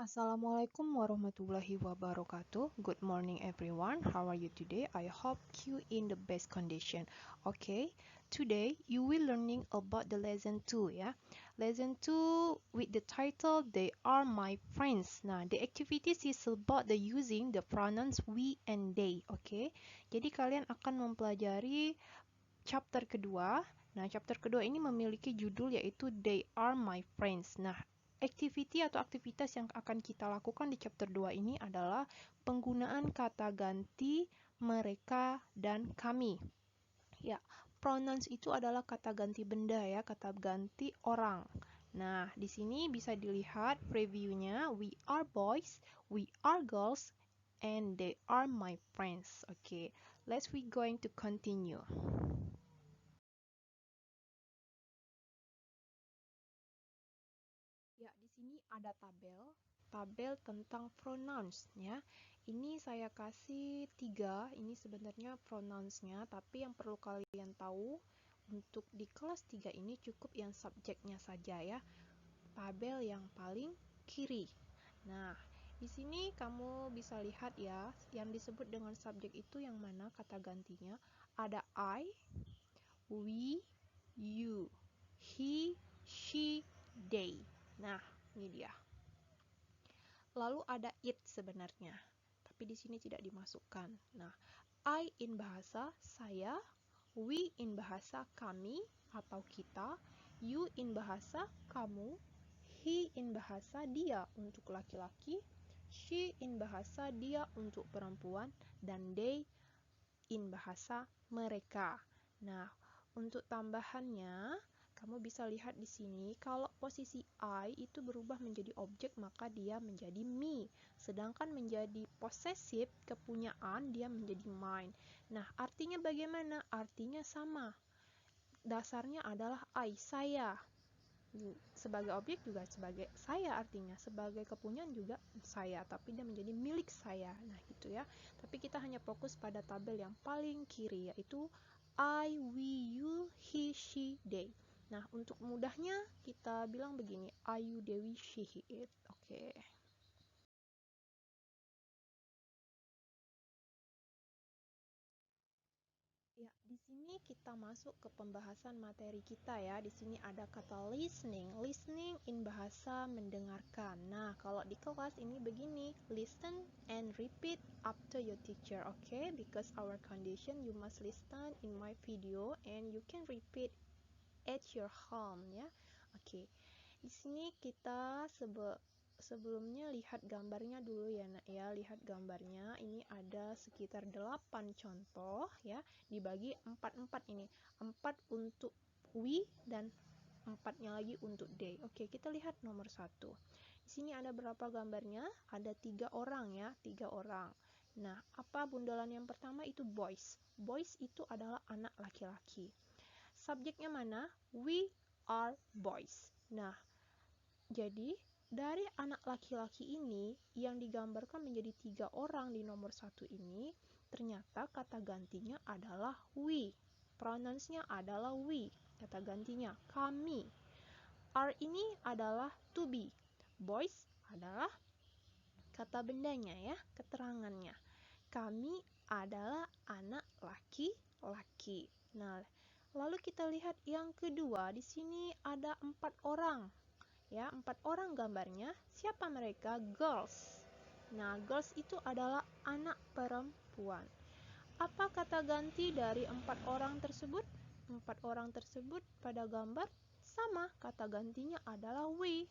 Assalamualaikum warahmatullahi wabarakatuh. Good morning everyone. How are you today? I hope you in the best condition. Okay, today you will learning about the lesson 2 ya. Lesson 2 with the title They Are My Friends. Nah, the activities is about the using the pronouns we and they. Okay, jadi kalian akan mempelajari chapter kedua. Nah, chapter kedua ini memiliki judul yaitu They Are My Friends. Nah, activity atau aktivitas yang akan kita lakukan di chapter 2 ini adalah penggunaan kata ganti mereka dan kami. Ya, pronouns itu adalah kata ganti benda ya, kata ganti orang. Nah, di sini bisa dilihat previewnya, we are boys, we are girls, and they are my friends. Okay, we going to continue. Ya, di sini ada tabel tentang pronouns ya. Ini saya kasih 3, ini sebenarnya pronounsnya, tapi yang perlu kalian tahu untuk di kelas 3 ini cukup yang subjeknya saja ya. Tabel yang paling kiri. Nah, di sini kamu bisa lihat ya, yang disebut dengan subjek itu yang mana kata gantinya. Ada I, we, you, he, she, they. Nah, ini dia. Lalu ada it sebenarnya, tapi di sini tidak dimasukkan. Nah, I in bahasa saya, we in bahasa kami atau kita, you in bahasa kamu, he in bahasa dia untuk laki-laki, she in bahasa dia untuk perempuan, dan they in bahasa mereka. Nah, untuk tambahannya, kamu bisa lihat di sini, kalau posisi I itu berubah menjadi objek, maka dia menjadi me. Sedangkan menjadi possessive, kepunyaan, dia menjadi mine. Nah, artinya bagaimana? Artinya sama. Dasarnya adalah I, saya. Sebagai objek juga sebagai saya artinya. Sebagai kepunyaan juga saya. Tapi dia menjadi milik saya. Nah, gitu ya. Tapi kita hanya fokus pada tabel yang paling kiri, yaitu I, we, you, he, she, they. Nah, untuk mudahnya kita bilang begini, I, you, they, we, she, he, it. Oke. Ya, di sini kita masuk ke pembahasan materi kita ya. Di sini ada kata listening. Listening in bahasa mendengarkan. Nah, kalau di kelas ini begini, listen and repeat after your teacher, okay? Because our condition you must listen in my video and you can repeat at your home ya. Oke. Di sini kita sebelumnya lihat gambarnya dulu ya nak ya. Lihat gambarnya, ini ada sekitar 8 contoh ya, dibagi 4 ini. 4 untuk we dan 4-nya lagi untuk they. Oke, kita lihat nomor 1. Di sini ada berapa gambarnya? Ada 3 orang ya, 3 orang. Nah, apa bundalan yang pertama itu boys. Boys itu adalah anak laki-laki. Subjeknya mana? We are boys. Nah, jadi dari anak laki-laki ini yang digambarkan menjadi 3 orang di nomor 1 ini, ternyata kata gantinya adalah we. Pronounsnya adalah we. Kata gantinya kami. Are ini adalah to be. Boys adalah kata bendanya ya, keterangannya. Kami adalah anak laki-laki. Nah, lalu kita lihat yang kedua, di sini ada 4 orang. Ya, 4 orang gambarnya. Siapa mereka? Girls. Nah, girls itu adalah anak perempuan. Apa kata ganti dari 4 orang tersebut? 4 orang tersebut pada gambar sama. Kata gantinya adalah we.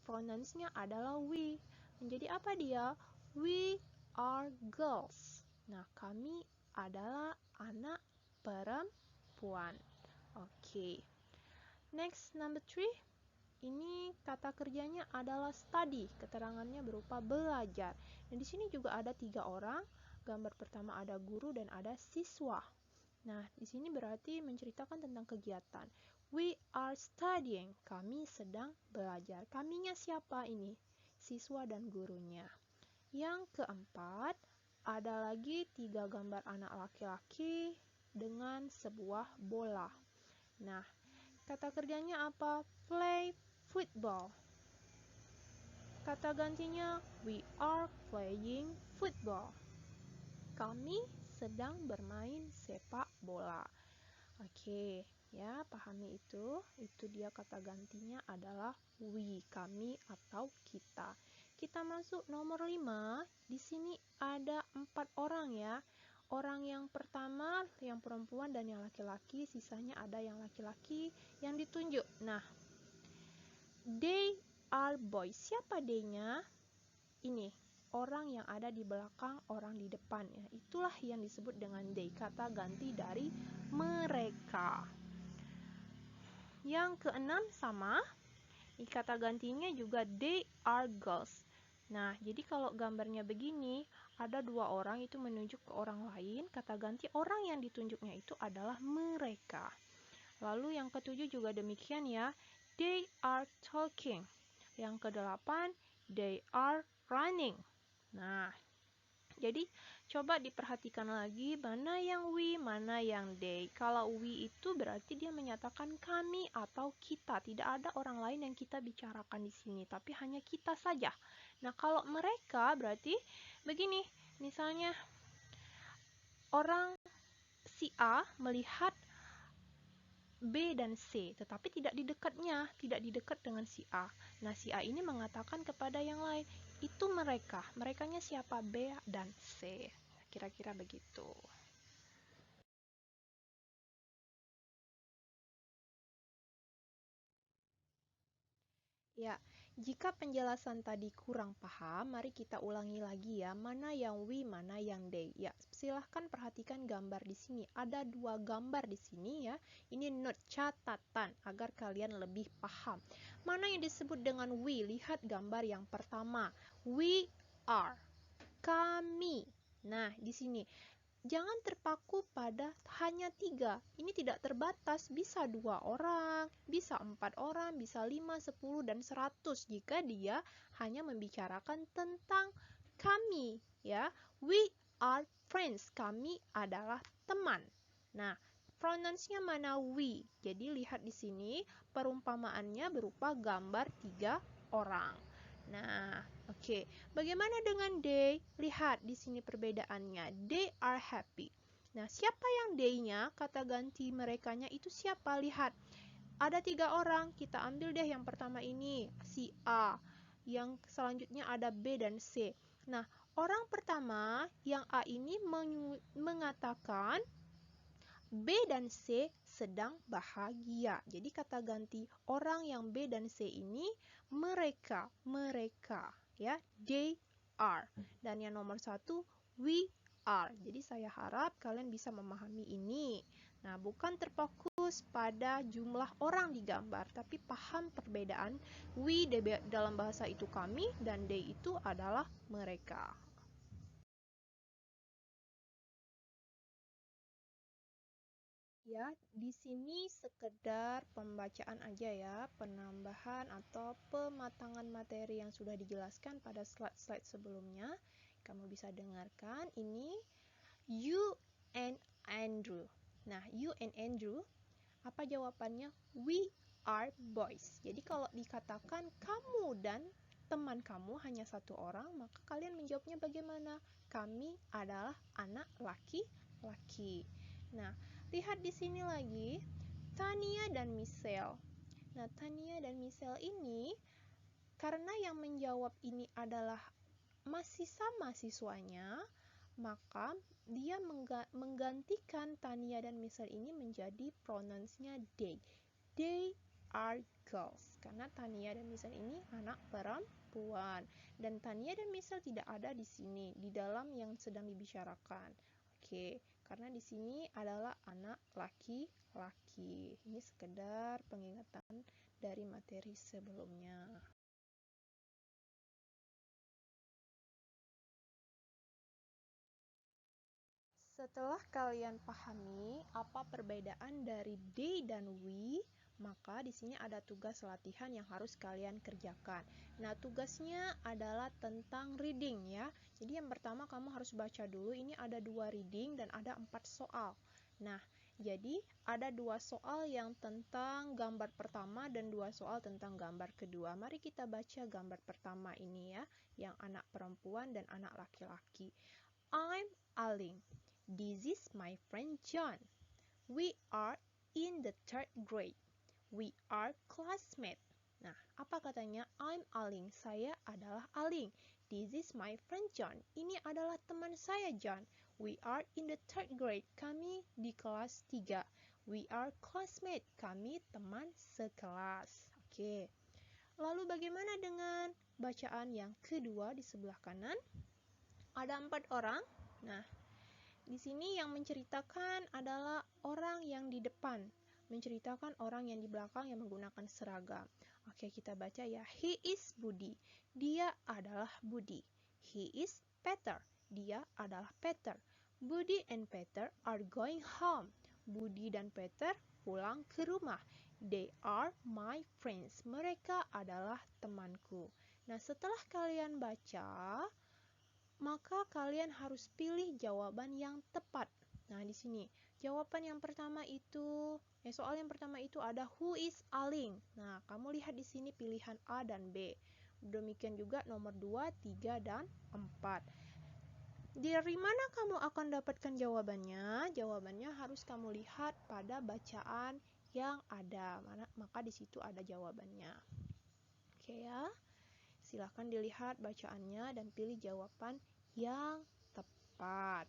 Pronounsnya adalah we. Menjadi apa dia? We are girls. Nah, kami adalah anak perempuan. Oke. Next, number 3. Ini kata kerjanya adalah study. Keterangannya berupa belajar. Dan di sini juga ada 3 orang. Gambar pertama ada guru dan ada siswa. Nah, di sini berarti menceritakan tentang kegiatan. We are studying. Kami sedang belajar. Kaminya siapa ini? Siswa dan gurunya. Yang keempat, ada lagi 3 gambar anak laki-laki dengan sebuah bola. Nah, kata kerjanya apa? Play football. Kata gantinya, we are playing football. Kami sedang bermain sepak bola. Oke, ya, pahami itu. Itu dia kata gantinya adalah we, kami atau kita. Kita masuk nomor 5. Di sini ada 4 orang ya. Orang yang pertama, yang perempuan dan yang laki-laki, sisanya ada yang laki-laki yang ditunjuk. Nah, they are boys. Siapa they-nya? Ini, orang yang ada di belakang, orang di depan ya. Itulah yang disebut dengan they, kata ganti dari mereka. Yang keenam sama, kata gantinya juga they are girls. Nah, jadi kalau gambarnya begini, ada 2 orang itu menunjuk ke orang lain, kata ganti orang yang ditunjuknya itu adalah mereka. Lalu yang ketujuh juga demikian ya, they are talking. Yang kedelapan, they are running. Nah, jadi coba diperhatikan lagi mana yang we, mana yang they. Kalau we itu berarti dia menyatakan kami atau kita. Tidak ada orang lain yang kita bicarakan di sini, tapi hanya kita saja. Nah, kalau mereka berarti begini. Misalnya orang si A melihat B dan C, tetapi tidak di dekatnya, tidak di dekat dengan si A. Nah, si A ini mengatakan kepada yang lain, itu mereka. Merekanya siapa? B dan C. Kira-kira begitu. Ya, jika penjelasan tadi kurang paham, mari kita ulangi lagi ya. Mana yang we, mana yang they. Ya, silahkan perhatikan gambar di sini. Ada 2 gambar di sini ya. Ini note, catatan, agar kalian lebih paham. Mana yang disebut dengan we? Lihat gambar yang pertama. We are. Kami. Nah, di sini. Jangan terpaku pada hanya 3. Ini tidak terbatas, bisa 2 orang, bisa 4 orang, bisa 5, 10, dan 100 jika dia hanya membicarakan tentang kami. Ya, we are friends, kami adalah teman. Nah, pronounsnya mana we? Jadi lihat di sini perumpamaannya berupa gambar 3 orang. Nah, oke. Bagaimana dengan they? Lihat di sini perbedaannya. They are happy. Nah, siapa yang they-nya? Kata ganti merekanya itu siapa? Lihat. Ada 3 orang. Kita ambil deh yang pertama ini, si A. Yang selanjutnya ada B dan C. Nah, orang pertama yang A ini mengatakan B dan C sedang bahagia. Jadi kata ganti orang yang B dan C ini mereka ya, they are. Dan yang nomor 1 we are. Jadi saya harap kalian bisa memahami ini. Nah, bukan terfokus pada jumlah orang di gambar, tapi paham perbedaan we dalam bahasa itu kami dan they itu adalah mereka. Ya, di sini sekedar pembacaan aja ya, penambahan atau pematangan materi yang sudah dijelaskan pada slide-slide sebelumnya. Kamu bisa dengarkan ini you and Andrew. Nah, you and Andrew, apa jawabannya? We are boys. Jadi kalau dikatakan kamu dan teman kamu hanya 1 orang, maka kalian menjawabnya bagaimana? Kami adalah anak laki-laki. Nah, lihat di sini lagi, Tania dan Michelle. Nah, Tania dan Michelle ini, karena yang menjawab ini adalah masih sama siswanya, maka dia menggantikan Tania dan Michelle ini menjadi pronounsnya they. They are girls. Karena Tania dan Michelle ini anak perempuan. Dan Tania dan Michelle tidak ada di sini, di dalam yang sedang dibicarakan. Oke, karena di sini adalah anak laki-laki. Ini sekedar pengingatan dari materi sebelumnya. Setelah kalian pahami apa perbedaan dari they dan we, maka di sini ada tugas latihan yang harus kalian kerjakan. Nah, tugasnya adalah tentang reading ya. Jadi yang pertama kamu harus baca dulu, ini ada 2 reading dan ada 4 soal. Nah, Jadi ada 2 soal yang tentang gambar pertama dan 2 soal tentang gambar kedua. Mari kita baca gambar pertama ini ya, yang anak perempuan dan anak laki-laki. I'm Aling. This is my friend John. We are in the 3rd grade. We are classmates. Nah, apa katanya? I'm Aling. Saya adalah Aling. This is my friend John. Ini adalah teman saya John. We are in the 3rd grade. Kami di kelas 3. We are classmates. Kami teman sekelas. Oke. Lalu bagaimana dengan bacaan yang kedua di sebelah kanan? Ada 4 orang. Nah, di sini yang menceritakan adalah orang yang di depan. Menceritakan orang yang di belakang yang menggunakan seragam. Oke, kita baca ya. He is Budi. Dia adalah Budi. He is Peter. Dia adalah Peter. Budi and Peter are going home. Budi dan Peter pulang ke rumah. They are my friends. Mereka adalah temanku. Nah, setelah kalian baca, maka kalian harus pilih jawaban yang tepat. Nah, di sini jawaban yang pertama itu, soal yang pertama itu ada who is Aling. Nah, kamu lihat di sini pilihan A dan B. Demikian juga nomor 2, 3, dan 4. Dari mana kamu akan dapatkan jawabannya? Jawabannya harus kamu lihat pada bacaan yang ada. Maka di situ ada jawabannya. Oke ya. Silahkan dilihat bacaannya dan pilih jawaban yang tepat.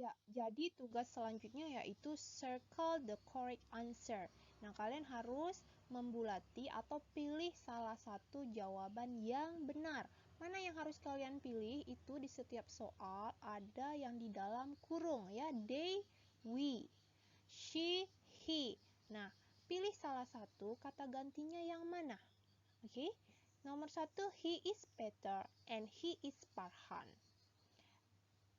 Ya, jadi tugas selanjutnya yaitu circle the correct answer. Nah, kalian harus membulati atau pilih salah satu jawaban yang benar. Mana yang harus kalian pilih itu di setiap soal ada yang di dalam kurung ya. They, we, she, he. Nah, pilih salah satu kata gantinya yang mana. Oke, nomor 1, he is Peter and he is Farhan.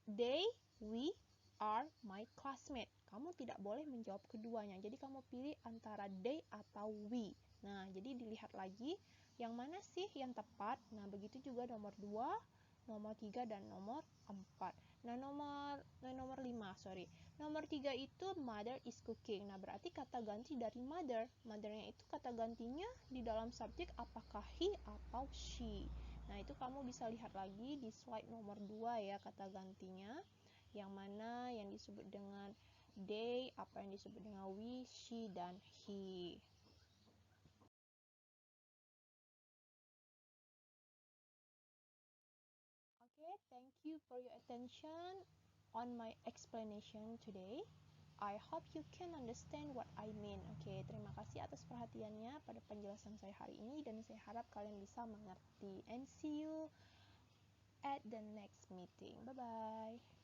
They, we, are my classmate. Kamu tidak boleh menjawab keduanya. Jadi kamu pilih antara they atau we. Nah, jadi dilihat lagi yang mana sih yang tepat. Nah, begitu juga nomor 2, nomor 3, dan nomor 4. Nah, nomor 5, sorry. Nomor 3 itu mother is cooking. Nah, berarti kata ganti dari mother. Mothernya itu kata gantinya di dalam subjek apakah he atau she. Nah, itu kamu bisa lihat lagi di slide nomor 2 ya kata gantinya. Yang mana yang disebut dengan they, apa yang disebut dengan we, she, dan he. Okay, thank you for your attention on my explanation today. I hope you can understand what I mean. Okay, terima kasih atas perhatiannya pada penjelasan saya hari ini dan saya harap kalian bisa mengerti. And see you at the next meeting. Bye-bye.